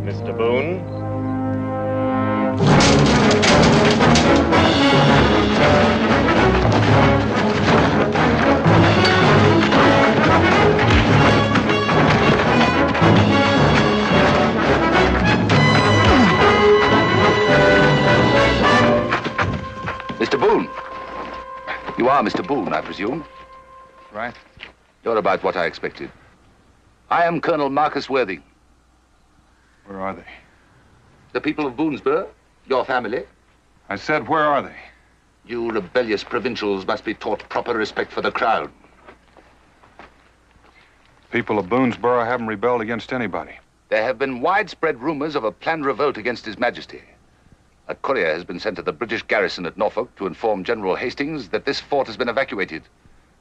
Mr. Boone? Mr. Boone. You are Mr. Boone, I presume? Right. You're about what I expected. I am Colonel Marcus Worthing. Where are they? The people of Boonesboro, your family. I said, where are they? You rebellious provincials must be taught proper respect for the crown. People of Boonesboro haven't rebelled against anybody. There have been widespread rumors of a planned revolt against His Majesty. A courier has been sent to the British garrison at Norfolk to inform General Hastings that this fort has been evacuated.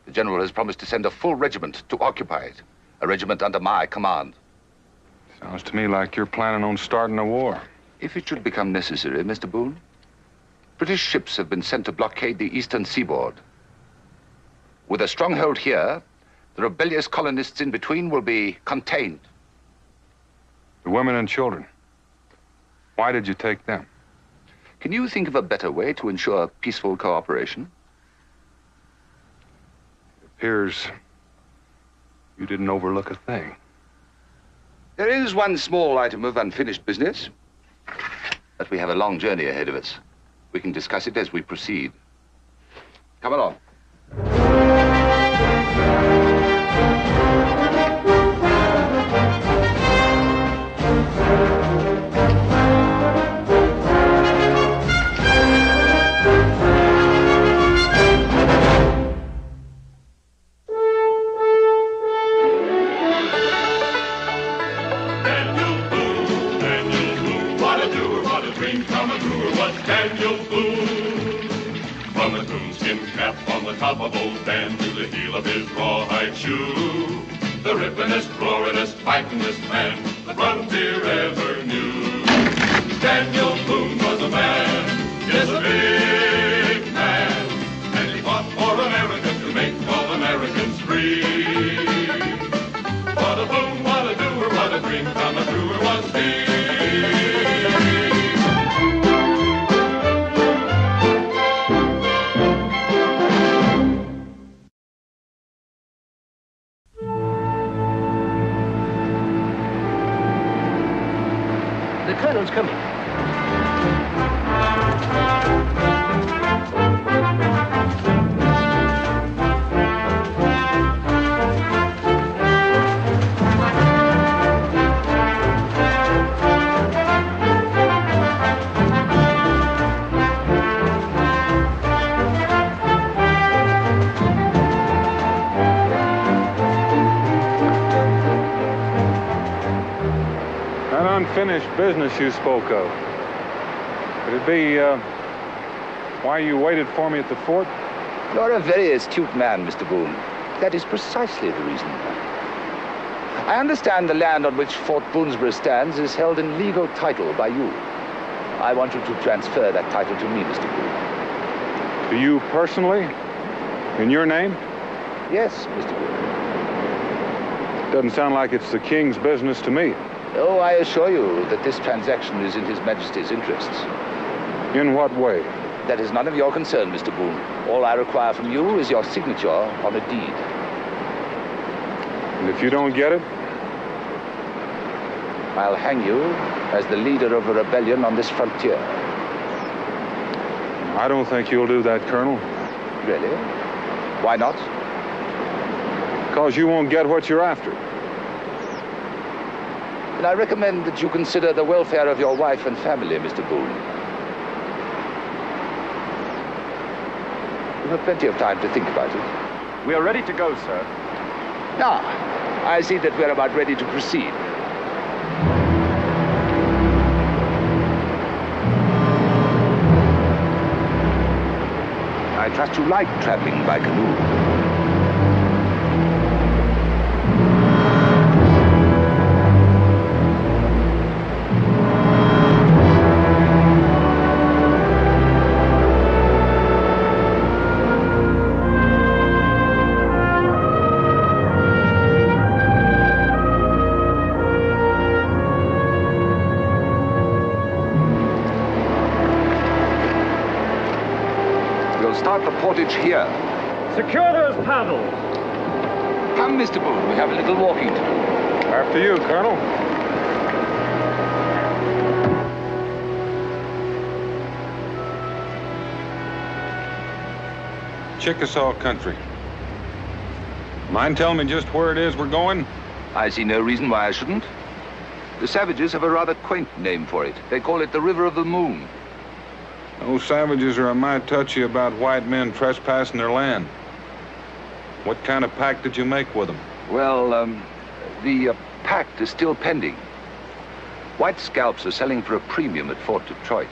The general has promised to send a full regiment to occupy it. A regiment under my command. Sounds to me like you're planning on starting a war. If it should become necessary, Mr. Boone, British ships have been sent to blockade the eastern seaboard. With a stronghold here, the rebellious colonists in between will be contained. The women and children. Why did you take them? Can you think of a better way to ensure peaceful cooperation? It appears you didn't overlook a thing. There is one small item of unfinished business. But we have a long journey ahead of us. We can discuss it as we proceed. Come along. Top of old Dan to the heel of his rawhide shoe. The rippinest, roaringest, fightingest man the frontier ever knew. Daniel Boone was a man, yes, a big man, and he fought for America to make all Americans free. What a Boone, what a doer, what a dream come true was he. The colonel's coming. Unfinished business you spoke of. Could it be, why you waited for me at the fort? You're a very astute man, Mr. Boone. That is precisely the reason. I understand the land on which Fort Boonesboro stands is held in legal title by you. I want you to transfer that title to me, Mr. Boone. To you personally? In your name? Yes, Mr. Boone. Doesn't sound like it's the king's business to me. Oh, I assure you that this transaction is in His Majesty's interests. In what way? That is none of your concern, Mr. Boone. All I require from you is your signature on a deed. And if you don't get it? I'll hang you as the leader of a rebellion on this frontier. I don't think you'll do that, Colonel. Really? Why not? Because you won't get what you're after. And I recommend that you consider the welfare of your wife and family, Mr. Boone. You have plenty of time to think about it. We are ready to go, sir. Now, I see that we're about ready to proceed. I trust you like traveling by canoe. start the portage here. Secure those paddles. Come, Mr. Boone, we have a little walking to do. After you, Colonel. Chickasaw country. Mind telling me just where it is we're going? I see no reason why I shouldn't. The savages have a rather quaint name for it. They call it the River of the Moon. Those savages are a mite touchy about white men trespassing their land. What kind of pact did you make with them? Well, the pact is still pending. White scalps are selling for a premium at Fort Detroit.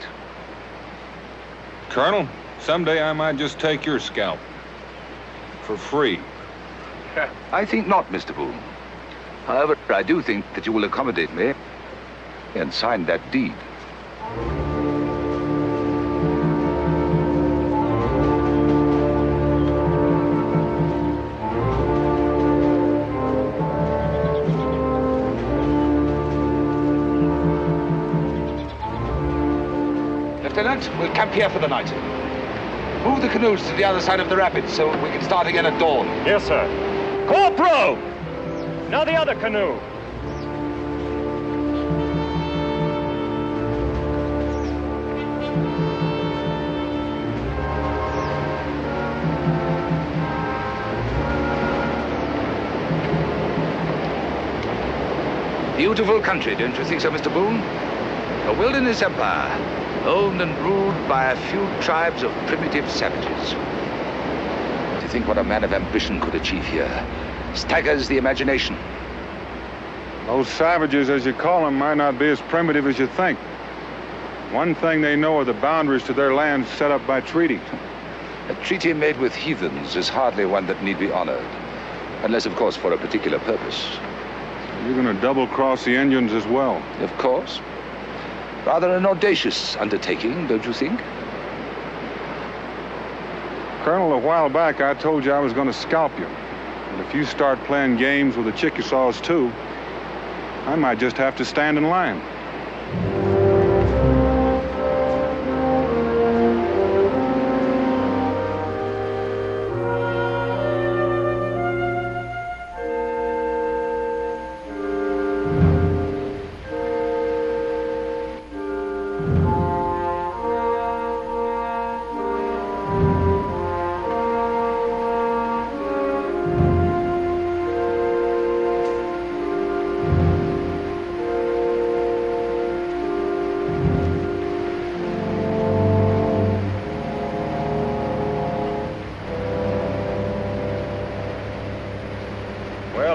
Colonel, someday I might just take your scalp. For free. I think not, Mr. Boone. However, I do think that you will accommodate me and sign that deed. Lieutenant, we'll camp here for the night. Move the canoes to the other side of the rapids so we can start again at dawn. Yes, sir. Corporal! Now the other canoe. Beautiful country, don't you think so, Mr. Boone? A wilderness empire, owned and ruled by a few tribes of primitive savages. To think what a man of ambition could achieve here staggers the imagination. Those savages, as you call them, might not be as primitive as you think. One thing they know are the boundaries to their lands set up by treaty. A treaty made with heathens is hardly one that need be honored. Unless, of course, for a particular purpose. You're going to double-cross the Indians as well. Of course. Rather an audacious undertaking, don't you think? Colonel, a while back I told you I was going to scalp you. And if you start playing games with the Chickasaws too, I might just have to stand in line.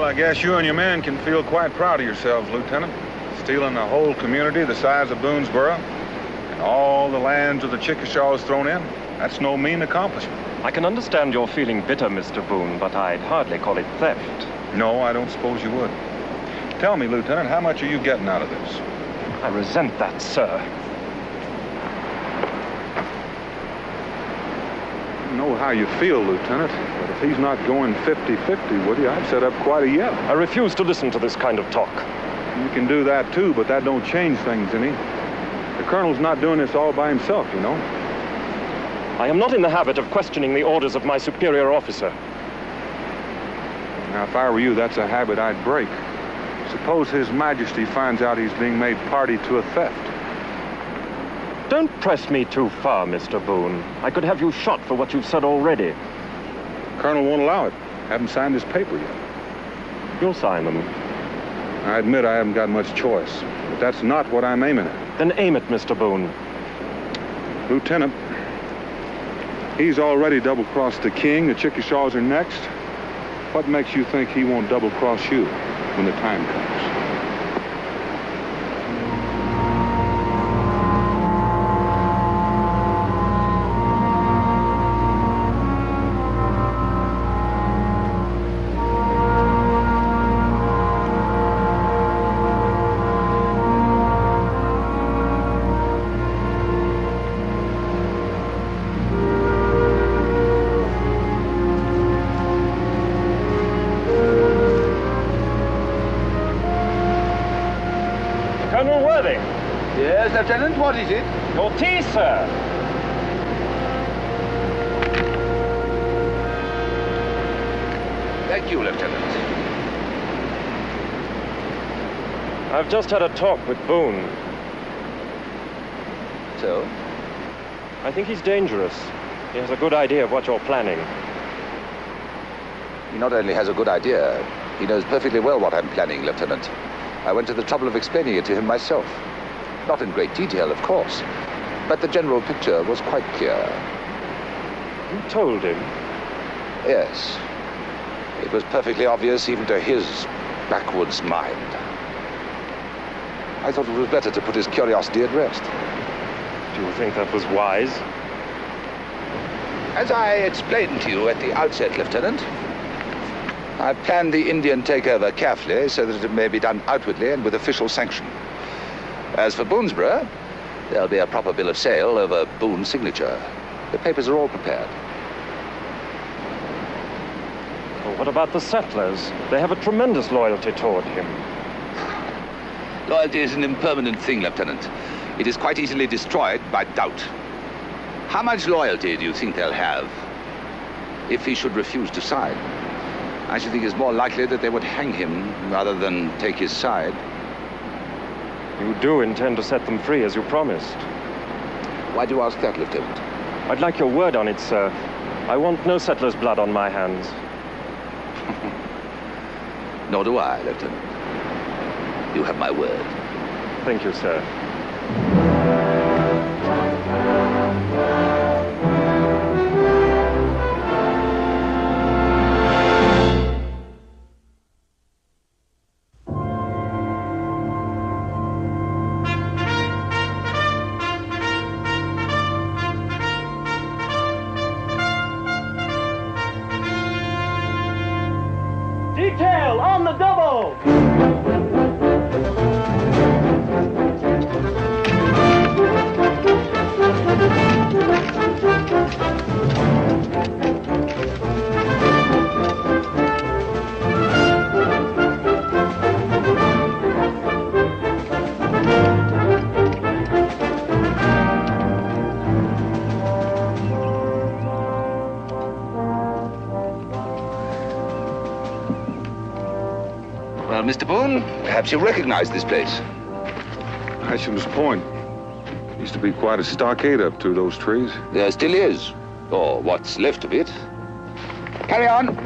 I guess you and your men can feel quite proud of yourselves, Lieutenant. Stealing a whole community the size of Boonesboro and all the lands of the Chickasaws thrown in. That's no mean accomplishment. I can understand you're feeling bitter, Mr. Boone, but I'd hardly call it theft. No, I don't suppose you would. Tell me, Lieutenant, how much are you getting out of this? I resent that, sir. I know how you feel, Lieutenant, but if he's not going 50-50 with you, I'd set up quite a yell. I refuse to listen to this kind of talk. You can do that too, but that don't change things any. The Colonel's not doing this all by himself, you know. I am not in the habit of questioning the orders of my superior officer. Now, if I were you, that's a habit I'd break. Suppose His Majesty finds out he's being made party to a theft. Don't press me too far, Mr. Boone. I could have you shot for what you've said already. The Colonel won't allow it. Haven't signed his paper yet. You'll sign them. I admit I haven't got much choice, but that's not what I'm aiming at. Then aim it, Mr. Boone. Lieutenant, he's already double-crossed the king. The Chickasaws are next. What makes you think he won't double-cross you when the time comes? Yes, Lieutenant, what is it? Your tea, sir. Thank you, Lieutenant. I've just had a talk with Boone. So? I think he's dangerous. He has a good idea of what you're planning. He not only has a good idea, he knows perfectly well what I'm planning, Lieutenant. I went to the trouble of explaining it to him myself. Not in great detail, of course, but the general picture was quite clear. You told him? Yes. It was perfectly obvious even to his backwoods mind. I thought it was better to put his curiosity at rest. Do you think that was wise? As I explained to you at the outset, Lieutenant, I planned the Indian takeover carefully so that it may be done outwardly and with official sanction. As for Boonesborough, there'll be a proper bill of sale over Boone's signature. The papers are all prepared. Well, what about the settlers? They have a tremendous loyalty toward him. Loyalty is an impermanent thing, Lieutenant. It is quite easily destroyed by doubt. How much loyalty do you think they'll have if he should refuse to sign? I should think it's more likely that they would hang him rather than take his side. You do intend to set them free, as you promised. Why do you ask that, Lieutenant? I'd like your word on it, sir. I want no settler's blood on my hands. Nor do I, Lieutenant. You have my word. Thank you, sir. Detail on the double! Well, Mr. Boone, perhaps you recognize this place. Isham's Point. Used to be quite a stockade up to those trees. There still is, or what's left of it. Carry on.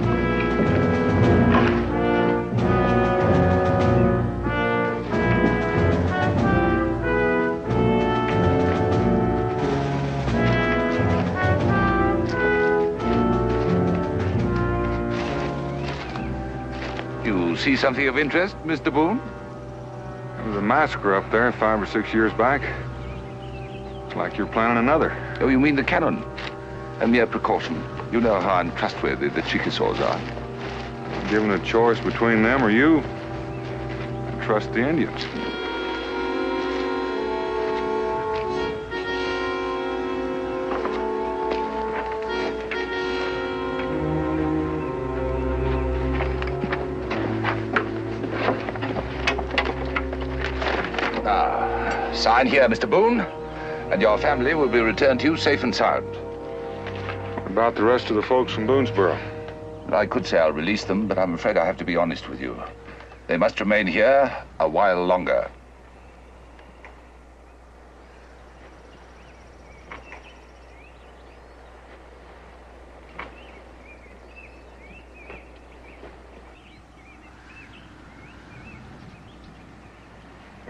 You see something of interest, Mr. Boone? There was a massacre up there 5 or 6 years back. It's like you're planning another. Oh, you mean the cannon? A mere precaution. You know how untrustworthy the Chickasaws are. Given a choice between them or you, I trust the Indians. Sign here, Mr. Boone, and your family will be returned to you safe and sound. What about the rest of the folks from Boonesborough? I could say I'll release them, but I'm afraid I have to be honest with you. They must remain here a while longer.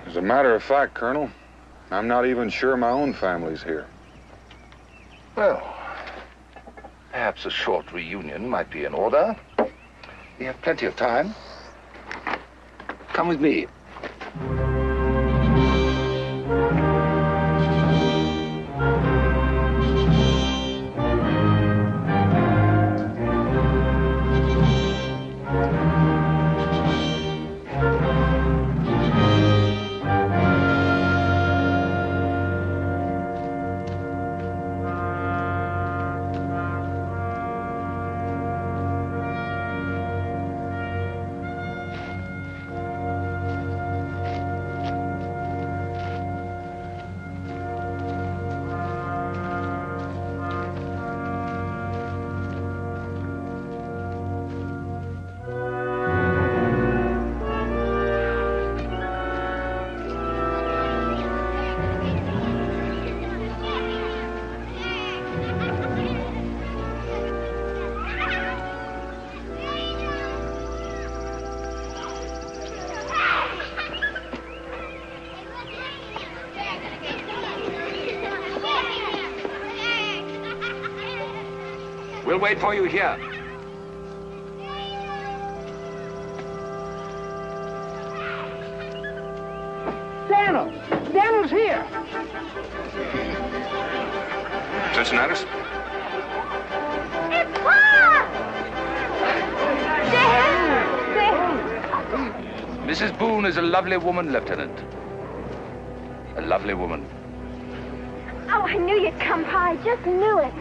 As a matter of fact, Colonel, I'm not even sure my own family's here. Well, perhaps a short reunion might be in order. We have plenty of time. Come with me. We'll wait for you here. Daniel! Daniel's here! Cincinnatus? It's Paul! Mrs. Boone is a lovely woman, Lieutenant. A lovely woman. Oh, I knew you'd come, Pa. I just knew it.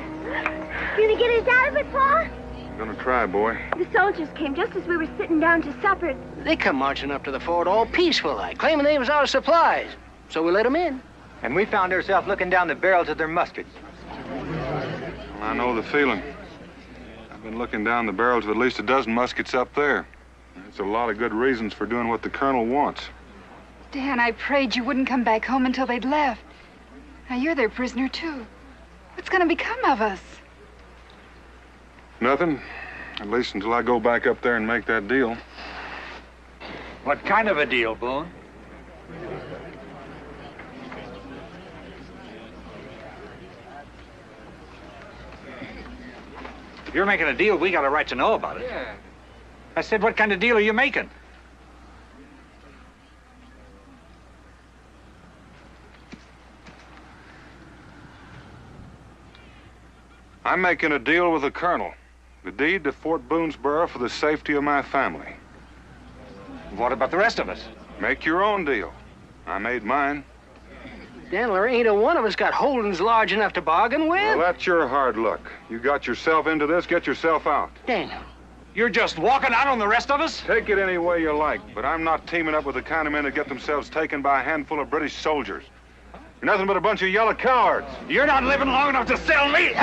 You gonna get us out of it, Pa? I'm gonna try, boy. The soldiers came just as we were sitting down to supper. They come marching up to the fort all peaceful-like, claiming they was out of supplies. So we let them in. And we found ourselves looking down the barrels of their muskets. Well, I know the feeling. I've been looking down the barrels of at least a dozen muskets up there. There's a lot of good reasons for doing what the colonel wants. Dan, I prayed you wouldn't come back home until they'd left. Now you're their prisoner, too. What's gonna become of us? Nothing. At least until I go back up there and make that deal. What kind of a deal, Boone? If you're making a deal, we got a right to know about it. Yeah. I said, what kind of deal are you making? I'm making a deal with the colonel. The deed to Fort Boonesboro for the safety of my family. What about the rest of us? Make your own deal. I made mine. Daniel, there ain't a one of us got holdings large enough to bargain with. Well, that's your hard luck. You got yourself into this, get yourself out. Daniel. You're just walking out on the rest of us? Take it any way you like, but I'm not teaming up with the kind of men that get themselves taken by a handful of British soldiers. You're nothing but a bunch of yellow cowards. You're not living long enough to sell me.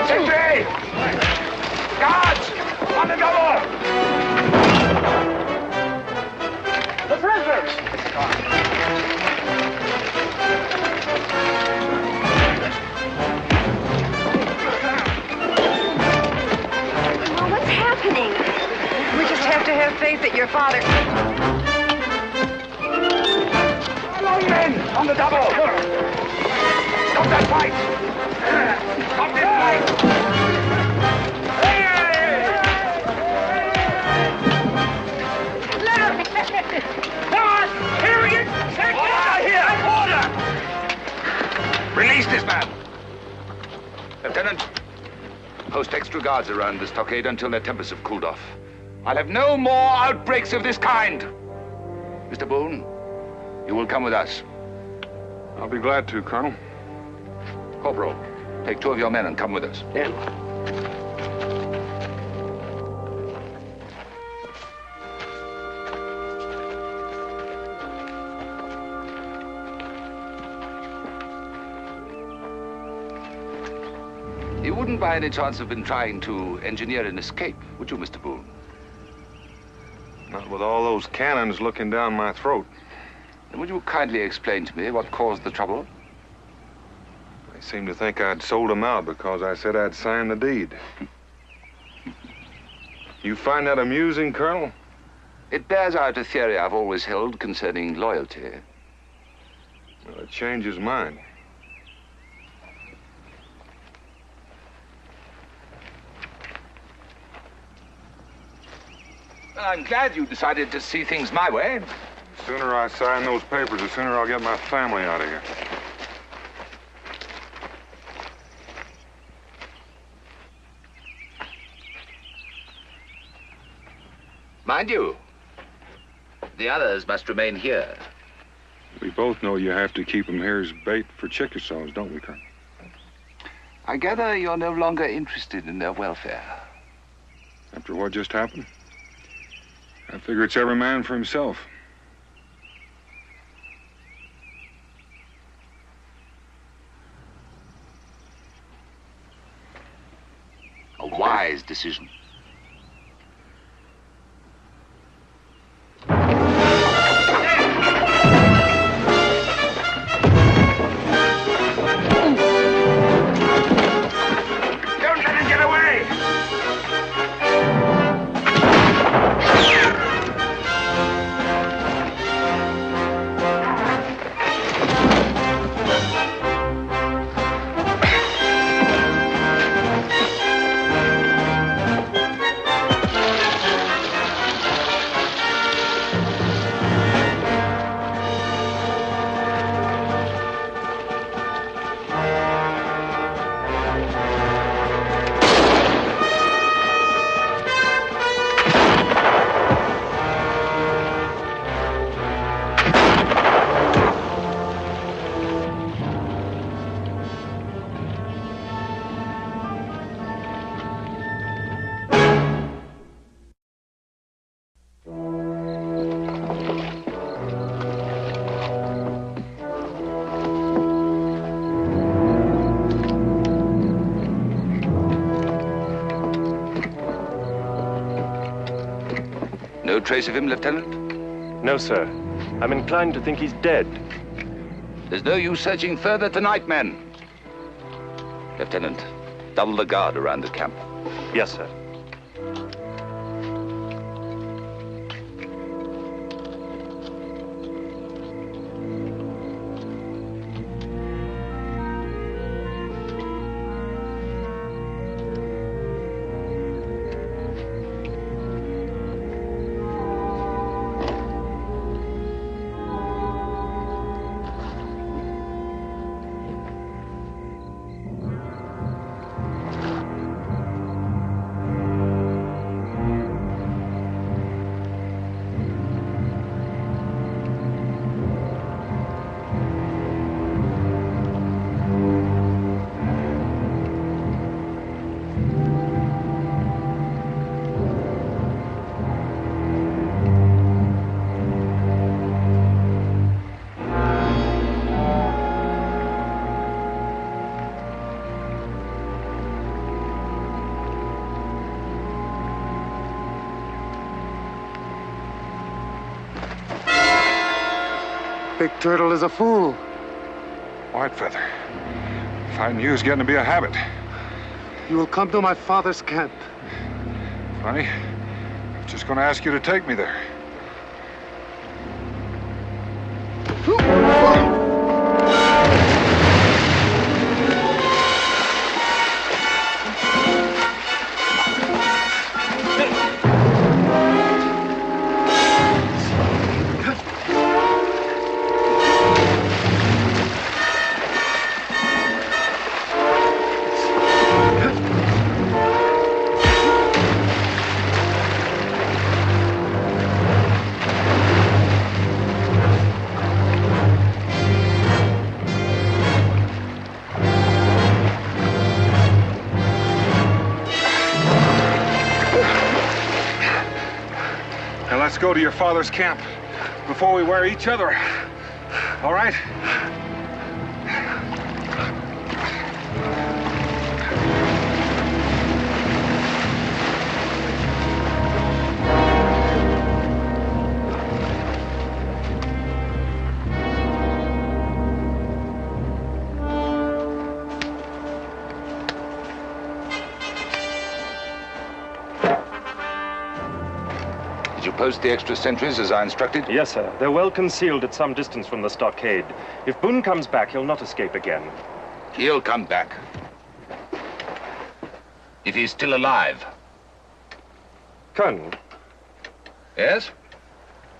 Sentry! Guards! On the double! The prisoners! Well, what's happening? We just have to have faith that your father... Long men! On the double! Stop that fight! Stop this fight! Come on! Here we get... Order! Release this man! Lieutenant, post extra guards around the stockade until their tempers have cooled off. I'll have no more outbreaks of this kind. Mr. Boone, you will come with us. I'll be glad to, Colonel. Corporal, take 2 of your men and come with us. Daniel. You wouldn't by any chance have been trying to engineer an escape, would you, Mr. Boone? Not with all those cannons looking down my throat. Would you kindly explain to me what caused the trouble? They seem to think I'd sold them out because I said I'd sign the deed. You find that amusing, Colonel? It bears out a theory I've always held concerning loyalty. Well, it changes mine. Well, I'm glad you decided to see things my way. The sooner I sign those papers, the sooner I'll get my family out of here. Mind you, the others must remain here. We both know you have to keep them here as bait for Chickasaws, don't we, Colonel? I gather you're no longer interested in their welfare. After what just happened? I figure it's every man for himself. A wise decision. Don't let him get away! trace of him, Lieutenant? No, sir. I'm inclined to think he's dead. There's no use searching further tonight, men. Lieutenant, double the guard around the camp. Yes, sir. Big Turtle is a fool. Whitefeather. Fighting you is getting to be a habit. You will come to my father's camp. Funny. I was just going to ask you to take me there. Now let's go to your father's camp before we wear each other. All right? Did you post the extra sentries as I instructed? Yes, sir. They're well concealed at some distance from the stockade. If Boone comes back, he'll not escape again. He'll come back. If he's still alive. Colonel, Yes?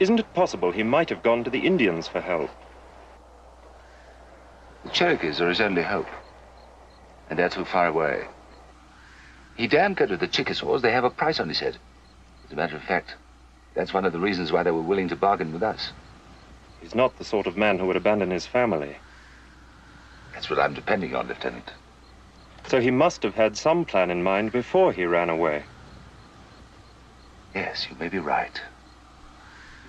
isn't it possible he might have gone to the Indians for help? The Cherokees are his only hope. And they're too far away. He daren't go to the Chickasaws. They have a price on his head. As a matter of fact, that's one of the reasons why they were willing to bargain with us. He's not the sort of man who would abandon his family. That's what I'm depending on, Lieutenant. So he must have had some plan in mind before he ran away. Yes, you may be right.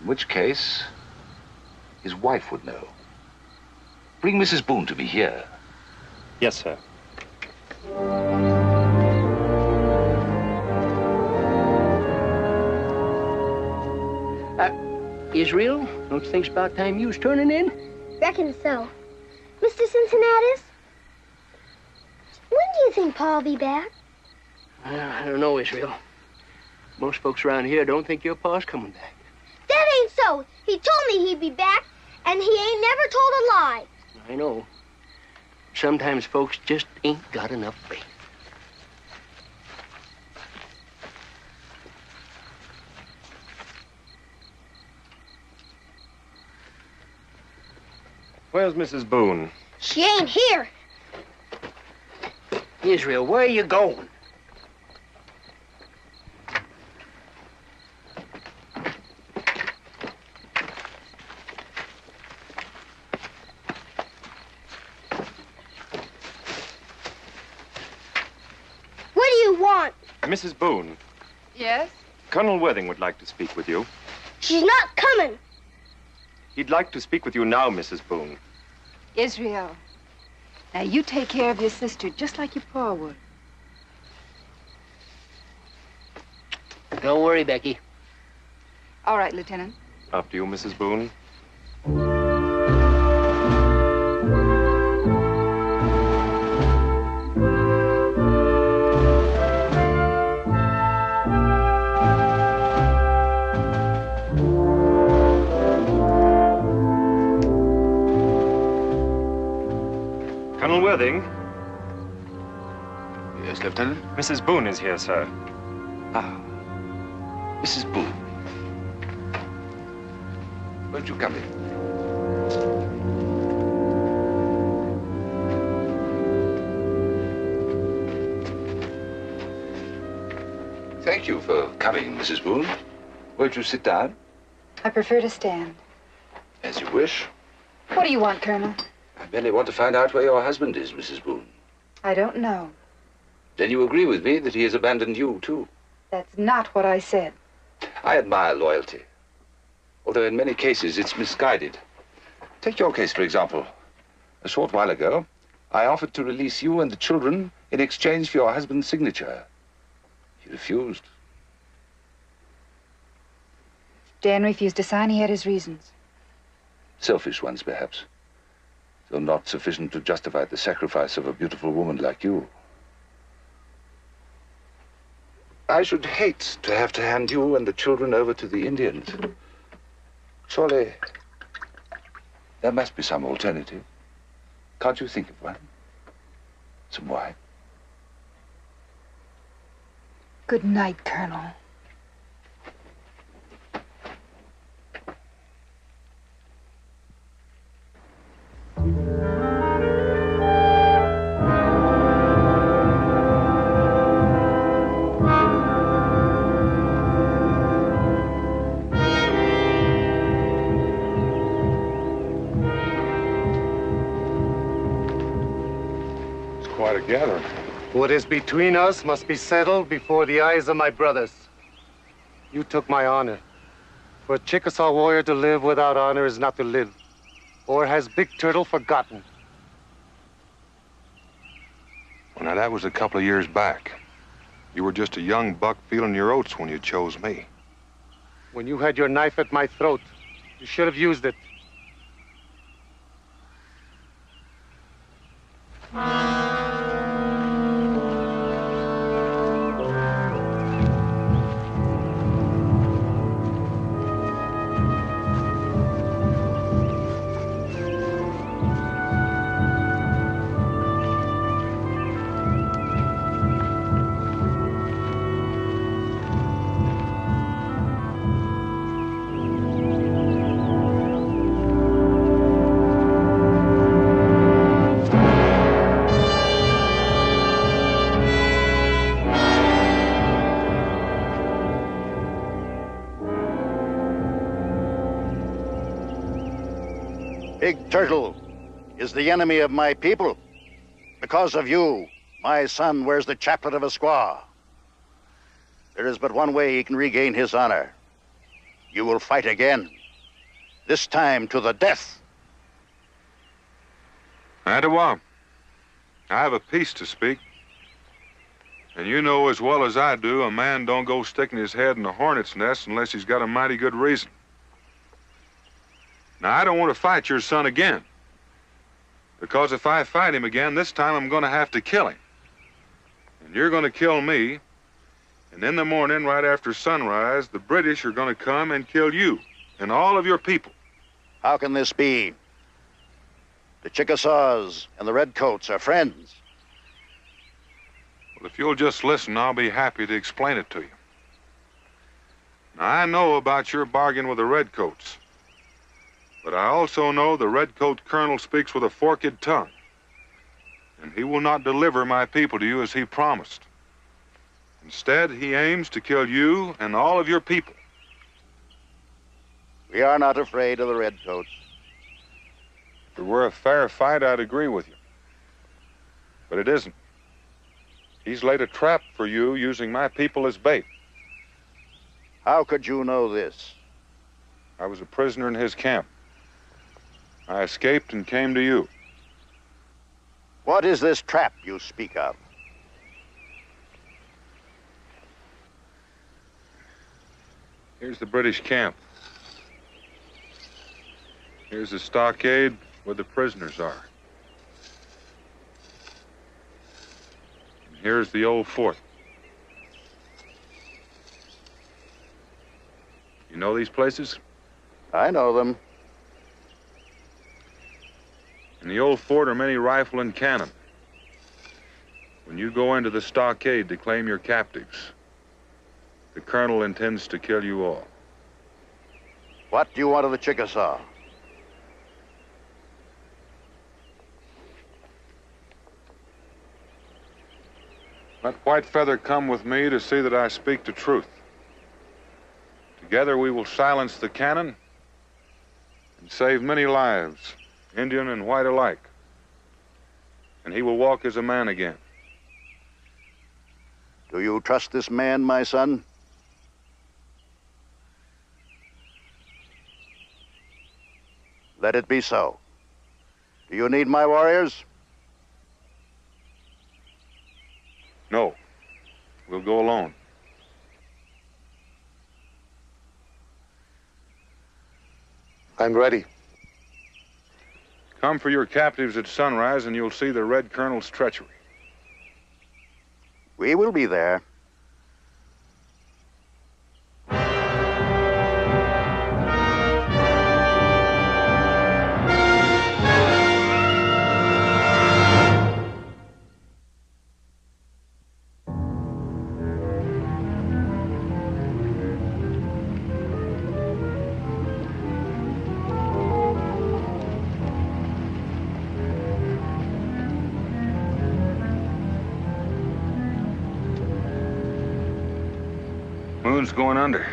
In which case, his wife would know. Bring Mrs. Boone to me here. Yes, sir. Israel, don't you think it's about time you was turning in? Reckon so. Mr. Cincinnatus, when do you think Paul will be back? I don't know, Israel. Most folks around here don't think your pa's coming back. That ain't so. He told me he'd be back, and he ain't never told a lie. I know. Sometimes folks just ain't got enough faith. Where's Mrs. Boone? She ain't here. Israel, where are you going? What do you want? Mrs. Boone, Yes? Colonel Worthing would like to speak with you. She's not coming. He'd like to speak with you now, Mrs. Boone. Israel. Now, you take care of your sister just like your pa would. Don't worry, Becky. All right, Lieutenant. After you, Mrs. Boone. Colonel Worthing? Yes, Lieutenant? Mrs. Boone is here, sir. Ah, Mrs. Boone. Won't you come in? Thank you for coming, Mrs. Boone. Won't you sit down? I prefer to stand. As you wish. What do you want, Colonel? I merely want to find out where your husband is, Mrs. Boone. I don't know. Then you agree with me that he has abandoned you, too. That's not what I said. I admire loyalty. Although in many cases it's misguided. Take your case, for example. A short while ago, I offered to release you and the children in exchange for your husband's signature. He refused. Dan refused to sign. He had his reasons. Selfish ones, perhaps. Though not sufficient to justify the sacrifice of a beautiful woman like you. I should hate to have to hand you and the children over to the Indians. Surely, there must be some alternative. Can't you think of one? Some wine? Good night, Colonel. Quite a gathering. What is between us must be settled before the eyes of my brothers. You took my honor. For a Chickasaw warrior to live without honor is not to live. Or has Big Turtle forgotten? Well, now, that was a couple of years back. You were just a young buck feeling your oats when you chose me. When you had your knife at my throat, you should have used it. Big Turtle is the enemy of my people. Because of you, my son wears the chaplet of a squaw. There is but one way he can regain his honor. You will fight again, this time to the death. Adawa, I have a piece to speak. And you know as well as I do, a man don't go sticking his head in a hornet's nest unless he's got a mighty good reason. Now, I don't want to fight your son again. Because if I fight him again, this time I'm going to have to kill him. And you're going to kill me. And in the morning, right after sunrise, the British are going to come and kill you and all of your people. How can this be? The Chickasaws and the Redcoats are friends. Well, if you'll just listen, I'll be happy to explain it to you. Now, I know about your bargain with the Redcoats. But I also know the Redcoat colonel speaks with a forked tongue. And he will not deliver my people to you as he promised. Instead, he aims to kill you and all of your people. We are not afraid of the Redcoats. If it were a fair fight, I'd agree with you. But it isn't. He's laid a trap for you using my people as bait. How could you know this? I was a prisoner in his camp. I escaped and came to you. What is this trap you speak of? Here's the British camp. Here's the stockade where the prisoners are. And here's the old fort. You know these places? I know them. In the old fort are many rifle and cannon. When you go into the stockade to claim your captives, the colonel intends to kill you all. What do you want of the Chickasaw? Let Whitefeather come with me to see that I speak the truth. Together we will silence the cannon and save many lives, Indian and white alike. And he will walk as a man again. Do you trust this man, my son? Let it be so. Do you need my warriors? No. We'll go alone. I'm ready. Come for your captives at sunrise and you'll see the Red Colonel's treachery. We will be there. Moon's going under.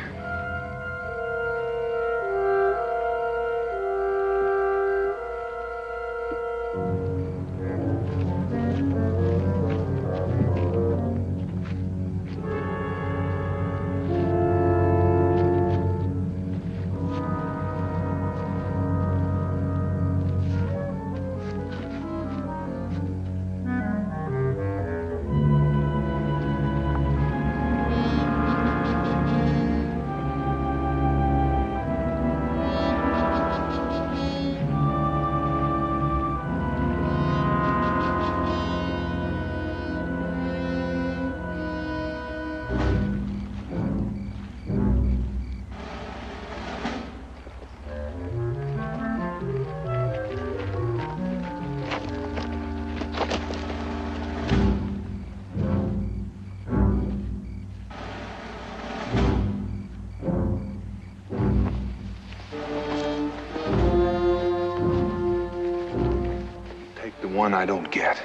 One I don't get.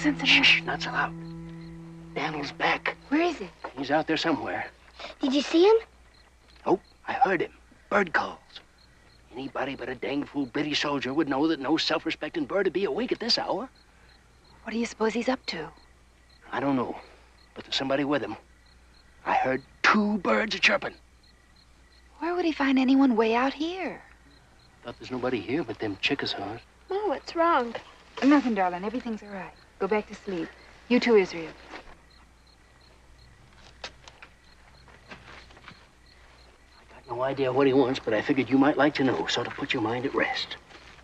Cincinnati? Shh, not so loud. Daniel's back. Where is he? He's out there somewhere. Did you see him? Oh, I heard him. Bird calls. Anybody but a dang fool British soldier would know that no self-respecting bird would be awake at this hour. What do you suppose he's up to? I don't know, but there's somebody with him. I heard 2 birds a-chirping. Where would he find anyone way out here? Thought there's nobody here but them Chickasaws. Oh, what's wrong? Nothing, darling. Everything's all right. Go back to sleep. You too, Israel. Got no idea what he wants, but I figured you might like to know, so to put your mind at rest.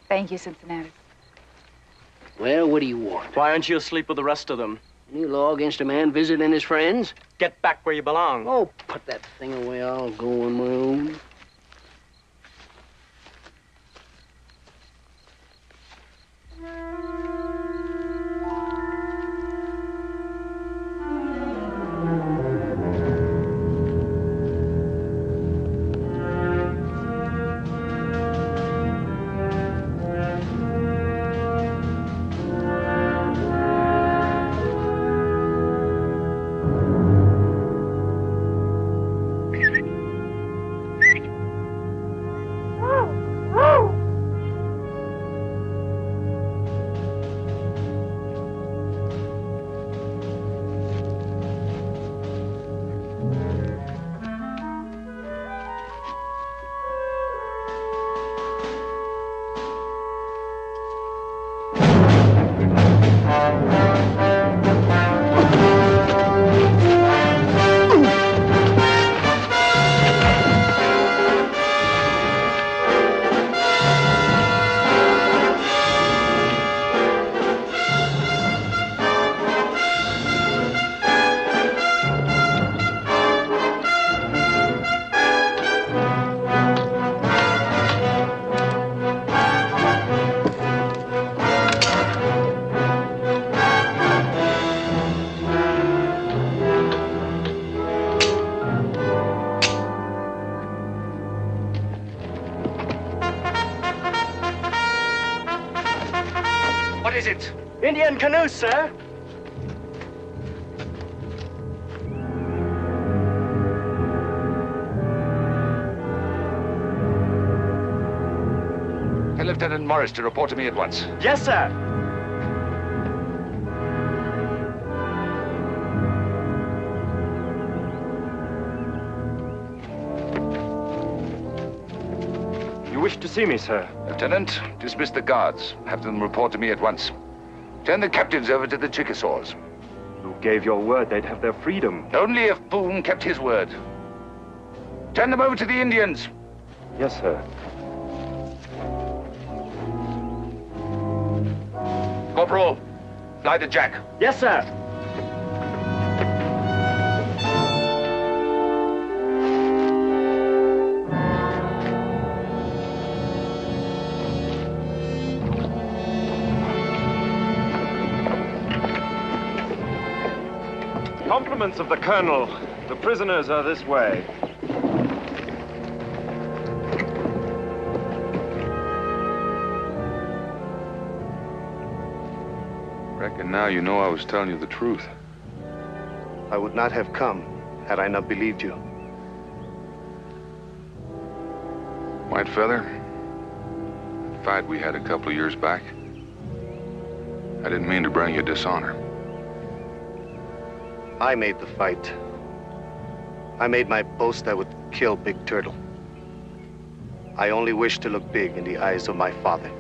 Thank you, Cincinnati. Well, what do you want? Why aren't you asleep with the rest of them? Any law against a man visiting his friends? Get back where you belong. Oh, put that thing away. I'll go on my own. What is it? Indian canoes, sir. Tell Lieutenant Morris to report to me at once. Yes, sir. You wish to see me, sir? Lieutenant, dismiss the guards. Have them report to me at once. Turn the captives over to the Chickasaws. You gave your word they'd have their freedom. Only if Boone kept his word. Turn them over to the Indians. Yes, sir. Corporal, fly the jack. Yes, sir. Compliments of the Colonel. The prisoners are this way. Reckon now you know I was telling you the truth. I would not have come had I not believed you. White Feather, the fight we had a couple of years back, I didn't mean to bring you dishonor. I made the fight. I made my boast I would kill Big Turtle. I only wished to look big in the eyes of my father.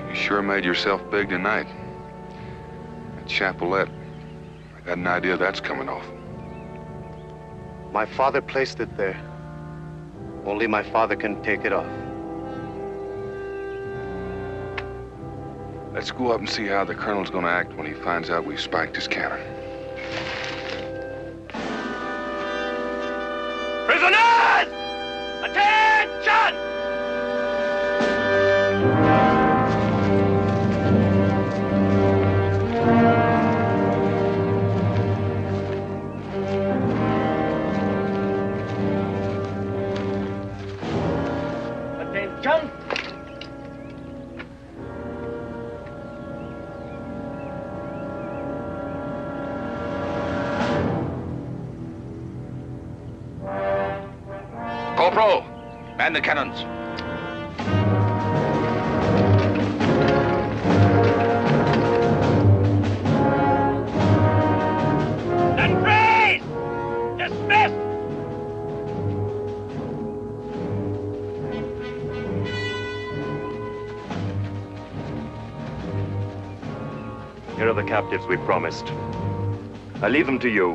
You sure made yourself big tonight. That chapelette, I got an idea that's coming off. My father placed it there. Only my father can take it off. Let's go up and see how the Colonel's gonna act when he finds out we spiked his cannon. Prisoners! Attention! Attention! Corporal, man the cannons. And freeze! Dismissed! Here are the captives we promised. I leave them to you.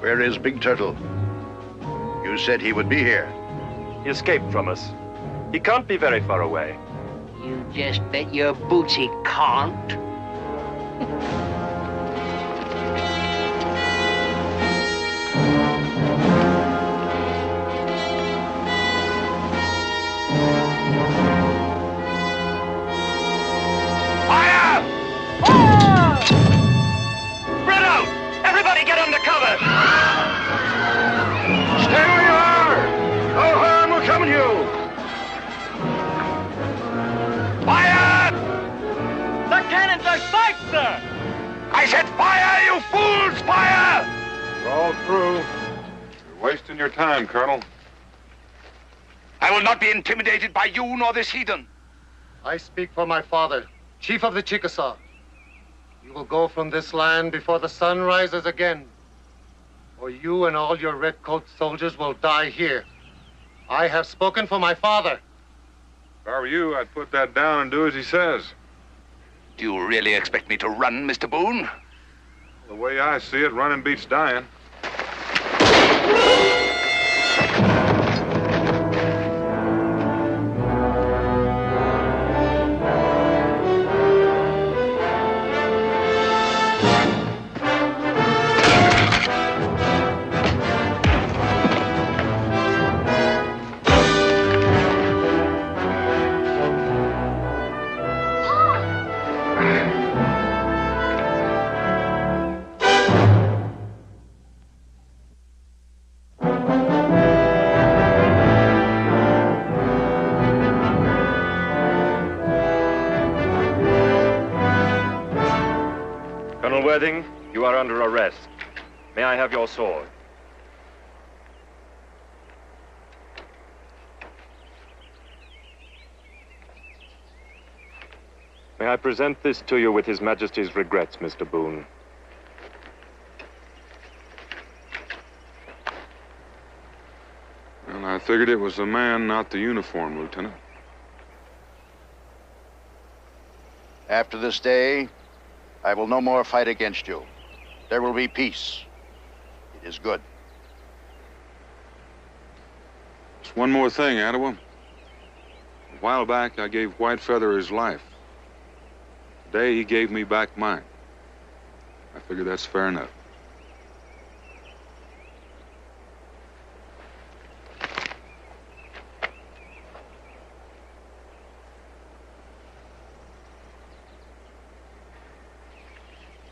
Where is Big Turtle? You said he would be here. He escaped from us. He can't be very far away. You just bet your boots he can't. Fire! Spread out! Everybody get under cover! Stay where you are! No harm will come to you! Fire! The cannons are spiked, sir! I said fire, you fools! Fire! We're all through. You're wasting your time, Colonel. I will not be intimidated by you nor this heathen. I speak for my father, Chief of the Chickasaw. You will go from this land before the sun rises again, or you and all your redcoat soldiers will die here. I have spoken for my father. If I were you, I'd put that down and do as he says. Do you really expect me to run, Mr. Boone? The way I see it, running beats dying. Colonel Worthing, you are under arrest. May I have your sword? May I present this to you with His Majesty's regrets, Mr. Boone? Well, I figured it was the man, not the uniform, Lieutenant. After this day, I will no more fight against you. There will be peace. It is good. Just one more thing, Ottawa. A while back, I gave Whitefeather his life. Today, he gave me back mine. I figure that's fair enough.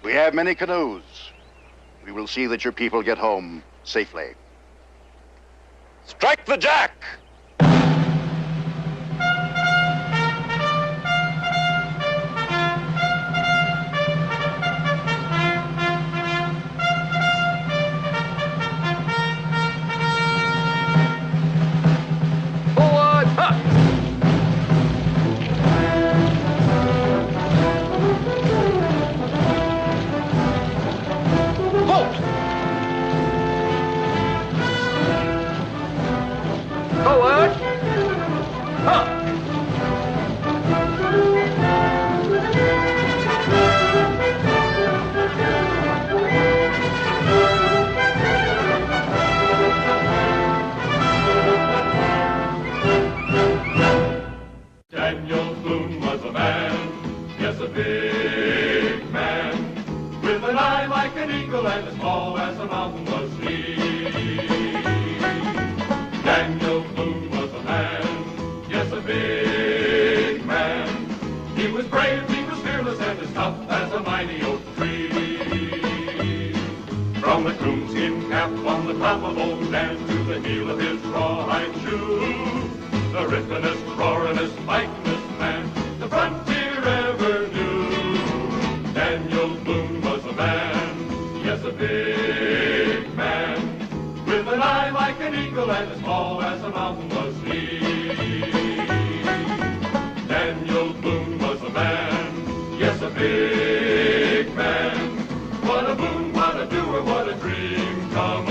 We have many canoes. We will see that your people get home safely. Strike the jack! Forward! Ha! Halt! Forward! Ha! Daniel Boone was a man, yes, a big man, with an eye like an eagle and as tall as a mountain was he. Daniel Boone was a man, yes, a big man. He was brave, he was fearless, and as tough as a mighty oak tree. From the coonskin cap on the top of old Dan to the heel of his rawhide shoe, the rippin'est, roarin'est, fightin'est man the frontier ever knew. Daniel Boone was a man, yes, a big man, with an eye like an eagle and as tall as a mountain was he. Daniel Boone was a man, yes, a big man. What a boon, what a doer, what a dream come